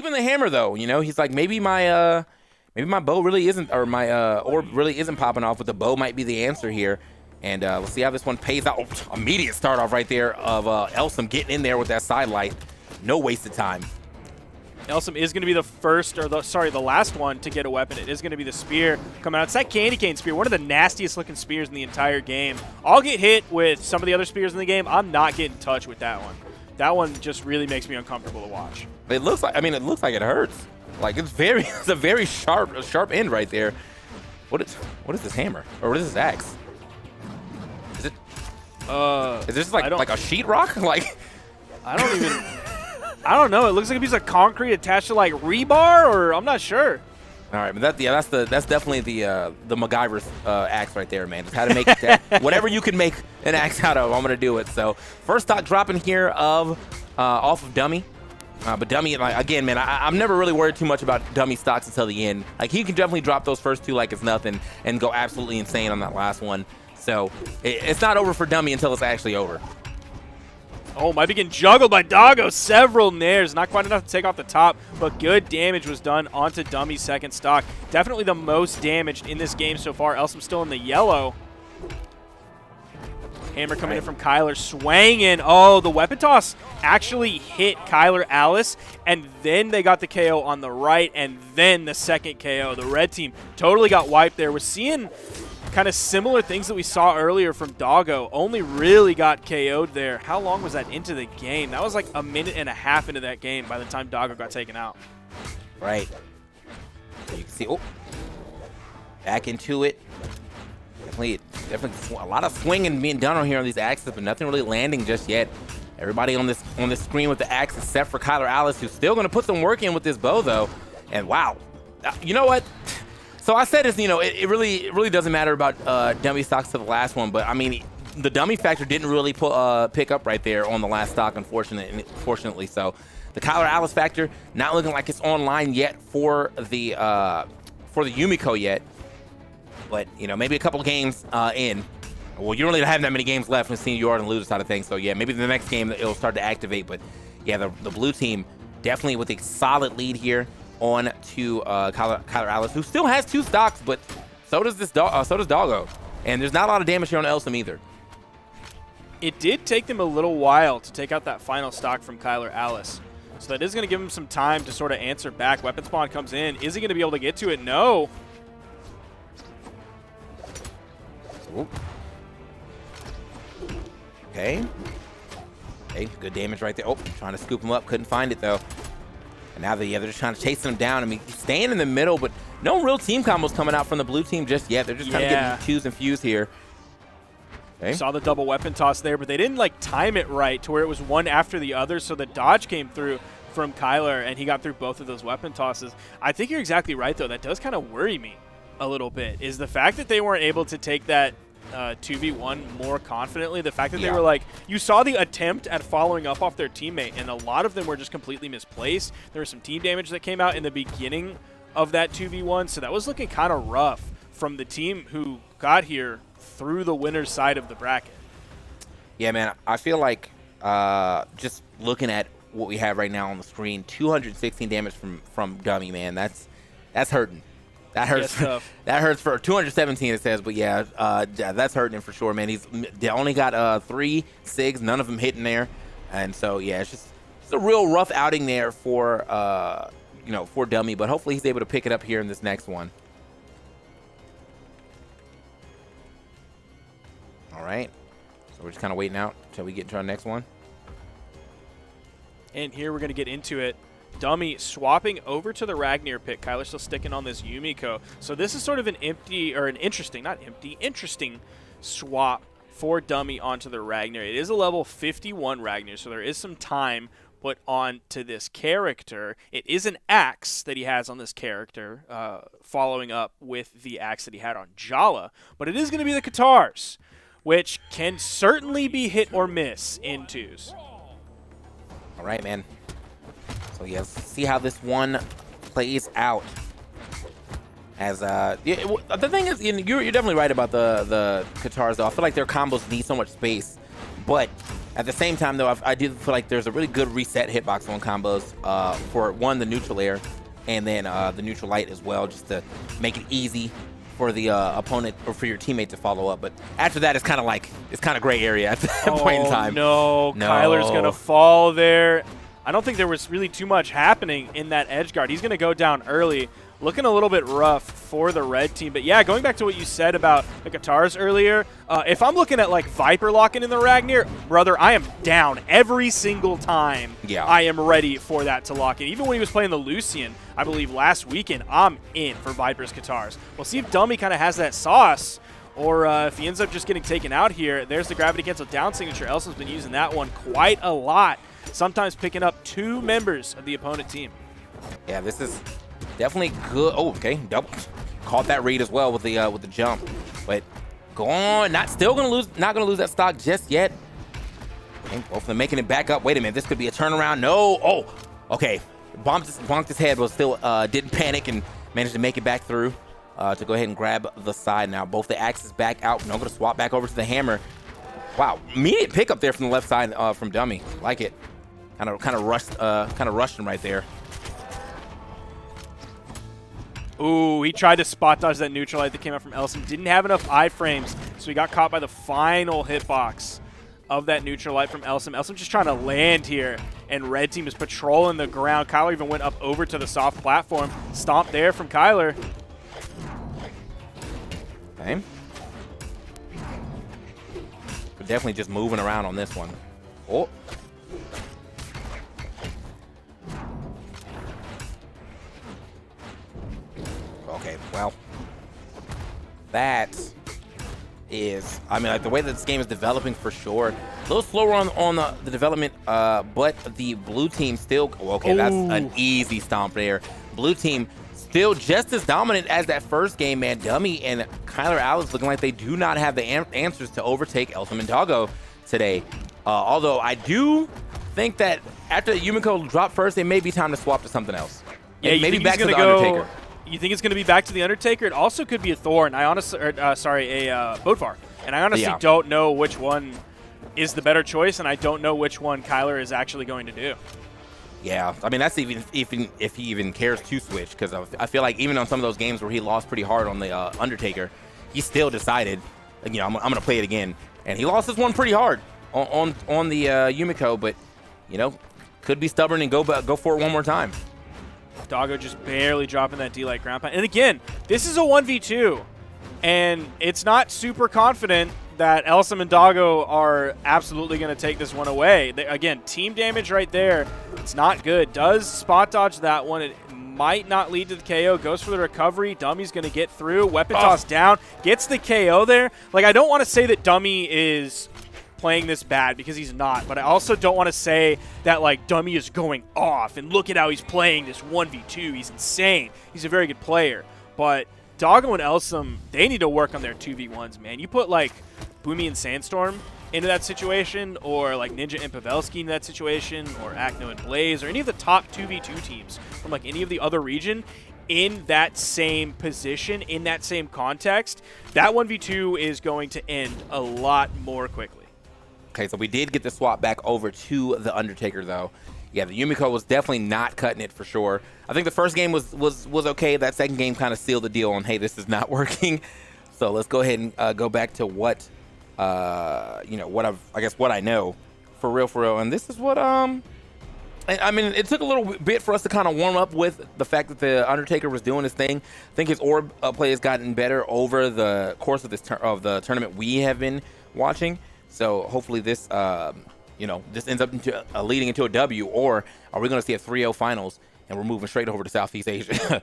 keeping the hammer though. You know, he's like maybe my bow really isn't, or my orb really isn't popping off, but the bow might be the answer here. And let's see how this one pays out. Oh, immediate start off right there of Elsom getting in there with that side light. No wasted time. Elsom is going to be the first, or the last one to get a weapon. It is going to be the spear coming out. It's that candy cane spear, one of the nastiest looking spears in the entire game. I'll get hit with some of the other spears in the game. I'm not getting touched with that one. That one just really makes me uncomfortable to watch. It looks like, I mean, it looks like it hurts. Like it's a very sharp end right there. What is this hammer, or what is this axe? Is it? Is this like a sheetrock? Like I don't know. It looks like a piece of concrete attached to like rebar, or I'm not sure. All right, but that's definitely the MacGyver's axe right there, man. Just how to make that, whatever you can make an axe out of, I'm gonna do it. So first stock dropping here of off of Dummy, but Dummy, like, again, man, I'm never really worried too much about Dummy stocks until the end. Like he can definitely drop those first two like it's nothing and go absolutely insane on that last one. So it's not over for Dummy until it's actually over. Oh, might be getting juggled by Doggo. Several nairs. Not quite enough to take off the top, but good damage was done onto Dummy's second stock. Definitely the most damaged in this game so far. Elsom still in the yellow. Hammer coming in from Kylar, swanging. Oh, the weapon toss actually hit Kylar Alice, and then they got the KO on the right, and then the second KO. The red team totally got wiped there. We're seeing kind of similar things that we saw earlier from Doggo. Only really got KO'd there. How long was that into the game? That was like a minute and a half into that game by the time Doggo got taken out. Right. You can see, oh, back into it. Definitely a lot of swinging being done on here on these axes, but nothing really landing just yet. Everybody on this screen with the axe except for Kylar Alice, who's still going to put some work in with this bow though. And wow, you know what? So I said, you know, it really doesn't matter about dummy stocks to the last one, but I mean, the dummy factor didn't really pick up right there on the last stock, unfortunately. So the Kylar Alice factor not looking like it's online yet for the Yumiko yet, but you know, maybe a couple of games in. Well, you don't really have that many games left when seeing you are on the loser side of things. So yeah, maybe the next game it'll start to activate. But yeah, the blue team definitely with a solid lead here on to Kylar Alice, who still has 2 stocks, but so does Doggo, and there's not a lot of damage here on Elsom either. It did take them a little while to take out that final stock from Kylar Alice, so that is going to give him some time to sort of answer back. Weapon spawn comes in. Is he going to be able to get to it? No. Ooh. Okay, good damage right there. Oh, trying to scoop him up, couldn't find it though. And now they're just trying to chase him down. I mean, he's staying in the middle, but no real team combos coming out from the blue team just yet. They're just kind of getting twos and fews here. Okay. Saw the double weapon toss there, but they didn't like time it right to where it was one after the other, so the dodge came through from Kylar, and he got through both of those weapon tosses. I think you're exactly right, though. That does kind of worry me a little bit, is the fact that they weren't able to take that 2v1 more confidently. The fact that they were like, you saw the attempt at following up off their teammate, and a lot of them were just completely misplaced. There was some team damage that came out in the beginning of that 2v1, so that was looking kind of rough from the team who got here through the winner's side of the bracket. Yeah, man, I feel like just looking at what we have right now on the screen, 216 damage from Dummy, man, that's hurting. That hurts. That hurts for 217. It says, but yeah, that's hurting for sure, man. They only got 3 SIGs, none of them hitting there, and so yeah, it's a real rough outing there for for Dummy. But hopefully he's able to pick it up here in this next one. All right, so we're just kind of waiting out until we get into our next one. And here we're gonna get into it. Dummy swapping over to the Ragnar pick. Kylar's still sticking on this Yumiko. So this is sort of an interesting swap for Dummy onto the Ragnar. It is a level 51 Ragnar, so there is some time put on to this character. It is an axe that he has on this character, following up with the axe that he had on Brawlhalla. But it is going to be the Katars, which can certainly be hit or miss in 2s. All right, man. So yeah, let's see how this one plays out. As the thing is, you're definitely right about the Katars though. I feel like their combos need so much space, but At the same time, though, I do feel like there's a really good reset hitbox on combos for, one, the neutral air, and then the neutral light as well, just to make it easy for the opponent or for your teammate to follow up. But after that, it's kind of gray area at that point in time. No, Kylar's going to fall there. I don't think there was really too much happening in that edge guard. He's going to go down early. Looking a little bit rough for the red team. But yeah, going back to what you said about the guitars earlier, if I'm looking at like Viper locking in the Ragnar, brother, I am down every single time. Yeah. I am ready for that to lock in. Even when he was playing the Lucian, I believe last weekend, I'm in for Viper's guitars. We'll see if Dummy kind of has that sauce, or if he ends up just getting taken out here. There's the gravity cancel down signature. Elsom's been using that one quite a lot, sometimes picking up 2 members of the opponent team. Yeah, this is definitely good. Oh, okay, double caught that read as well with the jump, but go on. Not gonna lose that stock just yet. Okay, both of them making it back up. Wait a minute, this could be a turnaround. No. Oh, okay. Bonked his head, but still didn't panic and managed to make it back through to go ahead and grab the side. Now both the axes back out. Now I'm gonna swap back over to the hammer. Wow, immediate pickup there from the left side from Dummy. Like it. Kind of rushed him right there. Ooh, he tried to spot dodge that neutral light that came out from Elsom. Didn't have enough iframes, so he got caught by the final hitbox of that neutral light from Elsom. Elsom just trying to land here, and red team is patrolling the ground. Kylar even went up over to the soft platform. Stomp there from Kylar. Okay. We're definitely just moving around on this one. Oh. Okay, well, that is, I mean, like the way that this game is developing for sure. A little slower on the development, but the blue team still, okay, that's an easy stomp there. Blue team still just as dominant as that first game, man. Dummy and Kylar Alex looking like they do not have the answers to overtake Elsom and Doggo today. Although I do think that after Yumiko dropped first, it may be time to swap to something else. Yeah, maybe back to the Undertaker. You think it's going to be back to the Undertaker? It also could be a Thorn. I honestly, Bodvar. And I honestly don't know which one is the better choice, and I don't know which one Kylar is actually going to do. Yeah, I mean, that's even if he even cares to switch, because I feel like even on some of those games where he lost pretty hard on the Undertaker, he still decided, you know, I'm going to play it again. And he lost this one pretty hard on the Yumiko, but, you know, could be stubborn and go for it one more time. Doggo just barely dropping that D-Light ground pound. And again, this is a 1v2, and it's not super confident that Elsom and Doggo are absolutely going to take this one away. Again, team damage right there. It's not good. Does spot dodge that one. It might not lead to the KO. Goes for the recovery. Dummy's going to get through. Weapon toss down. Gets the KO there. Like, I don't want to say that Dummy is playing this bad, because he's not, but I also don't want to say that like Dummy is going off and look at how he's playing this 1v2. He's insane. He's a very good player, but Doggo and Elsom, they need to work on their 2v1s, man. You put like Boomy and Sandstorm into that situation, or like Ninja and Pavelski into that situation, or Acno and Blaze, or any of the top 2v2 teams from like any of the other region in that same position, in that same context, that 1v2 is going to end a lot more quickly. Okay, so we did get the swap back over to the Undertaker, though. Yeah, the Yumiko was definitely not cutting it for sure. I think the first game was okay. That second game kind of sealed the deal on, hey, this is not working. So let's go ahead and go back to what, you know, what I know for real. And this is what, I mean, it took a little bit for us to kind of warm up with the fact that the Undertaker was doing his thing. I think his orb play has gotten better over the course of the tournament we have been watching. So hopefully this, you know, this ends up into leading into a W, or are we going to see a 3-0 finals and we're moving straight over to Southeast Asia?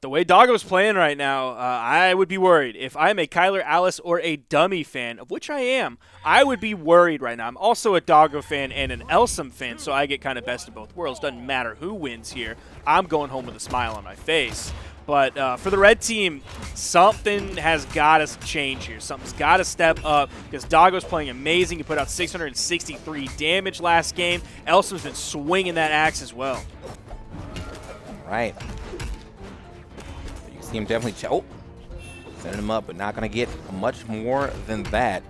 The way Doggo's playing right now, I would be worried. If I'm a Kylar Alice or a Dummy fan, of which I am, I would be worried right now. I'm also a Doggo fan and an Elsom fan, so I get kind of best of both worlds. Doesn't matter who wins here. I'm going home with a smile on my face. But for the red team, something has got to change here. Something's got to step up, because Doggo's playing amazing. He put out 663 damage last game. Elsom's been swinging that axe as well. Right. You see him definitely sending him up, but not going to get much more than that.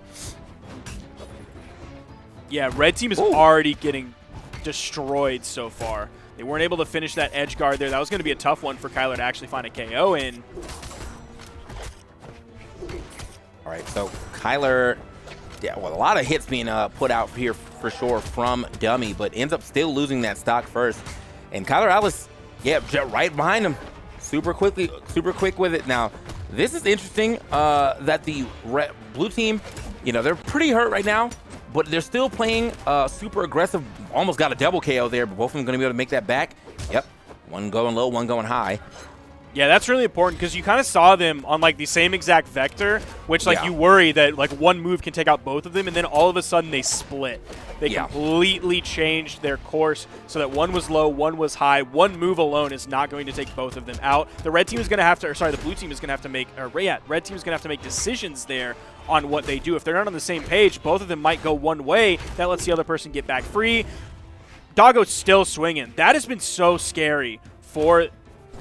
Yeah, red team is already getting destroyed so far. They weren't able to finish that edge guard there. That was going to be a tough one for Kylar to actually find a KO in. All right, so Kylar, yeah, well, a lot of hits being put out here for sure from Dummy, but ends up still losing that stock first. And Kylar Alice, yeah, right behind him, super quick with it. Now, this is interesting that the blue team, you know, they're pretty hurt right now, but they're still playing super aggressive. Almost got a double KO there, but both of them going to be able to make that back. Yep, one going low, one going high. Yeah, that's really important because you kind of saw them on like the same exact vector, which like you worry that like one move can take out both of them, and then all of a sudden they split. They completely changed their course so that one was low, one was high. One move alone is not going to take both of them out. The red team is going to have to, or sorry, the blue team is going to have to make, red team is going to have to make decisions there on what they do. If they're not on the same page, both of them might go one way. That lets the other person get back free. Doggo's still swinging. That has been so scary for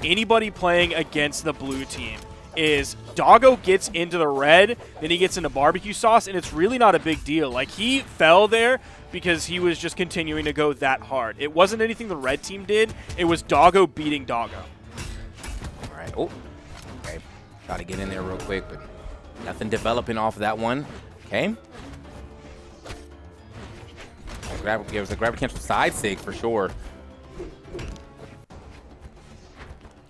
anybody playing against the blue team. Is Doggo gets into the red, then he gets into barbecue sauce, and it's really not a big deal. Like, he fell there because he was just continuing to go that hard. It wasn't anything the red team did. It was Doggo beating Doggo. All right. Oh, okay. Got to get in there real quick, but nothing developing off of that one. Okay. It was a grab potential side sig for sure.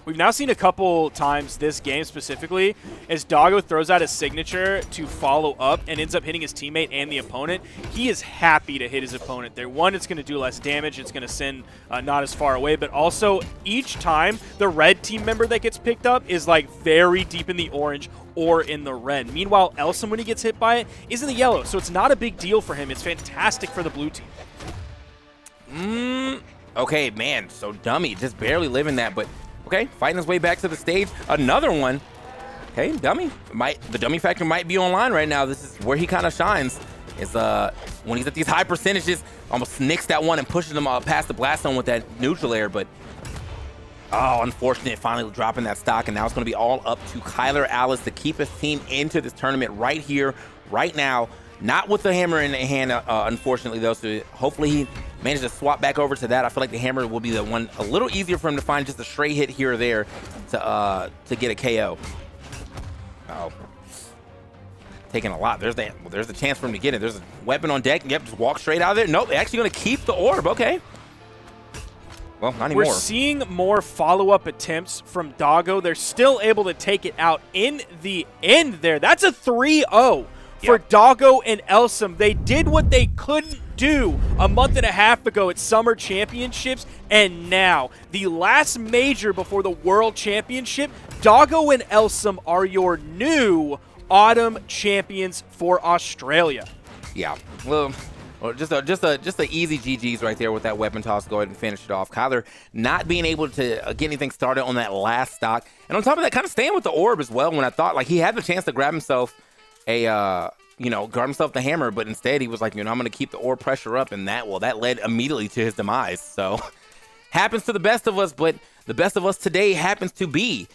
We've now seen a couple times this game specifically as Doggo throws out his signature to follow up and ends up hitting his teammate and the opponent. He is happy to hit his opponent there. One, it's going to do less damage. It's going to send not as far away, but also each time the red team member that gets picked up is like very deep in the orange or in the red. Meanwhile, Elsom, when he gets hit by it, is in the yellow, so it's not a big deal for him. It's fantastic for the blue team. Okay, man, so Dummy just barely living that, but okay, fighting his way back to the stage. Another one. Okay, Dummy. The Dummy factor might be online right now. This is where he kind of shines. Is when he's at these high percentages, almost nicks that one and pushes him past the blast zone with that neutral air, but oh, unfortunate, finally dropping that stock, and now it's going to be all up to Kylar Alice to keep his team into this tournament right here, right now. Not with the hammer in the hand, unfortunately, though, so hopefully he manages to swap back over to that. I feel like the hammer will be the one a little easier for him to find just a stray hit here or there to get a KO. Uh-oh. Taking a lot. There's the chance for him to get it. There's a weapon on deck. Yep, just walk straight out of there. Nope, they're actually going to keep the orb. Okay. Well, not anymore. We're seeing more follow-up attempts from Doggo. They're still able to take it out in the end there. That's a 3-0 for Doggo and Elsom. They did what they couldn't do a month and a half ago at Summer Championships, and now, the last major before the World Championship, Doggo and Elsom are your new Autumn Champions for Australia. Yeah, well, just a easy GG's right there with that weapon toss. Go ahead and finish it off. Kylar not being able to get anything started on that last stock, and on top of that, kind of staying with the orb as well. When I thought like he had the chance to grab himself grab himself the hammer, but instead he was like, I'm going to keep the orb pressure up, and that led immediately to his demise. So happens to the best of us, but the best of us today happens to be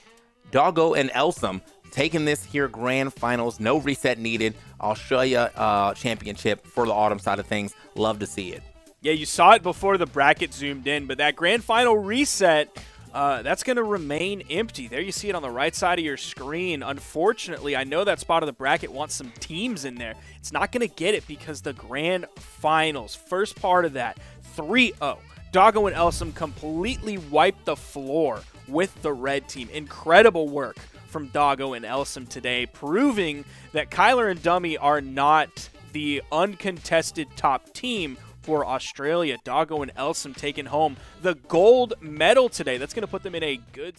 Doggo and Elsom taking this here grand finals. No reset needed. Australia championship for the autumn side of things. Love to see it. Yeah, you saw it before the bracket zoomed in, but that grand final reset, that's going to remain empty. There you see it on the right side of your screen. Unfortunately, I know that spot of the bracket wants some teams in there. It's not going to get it because the grand finals, first part of that, 3-0. Doggo and Elsom completely wiped the floor with the red team. Incredible work from Doggo and Elsom today, proving that Kylar and Dummy are not the uncontested top team for Australia. Doggo and Elsom taking home the gold medal today. That's going to put them in a good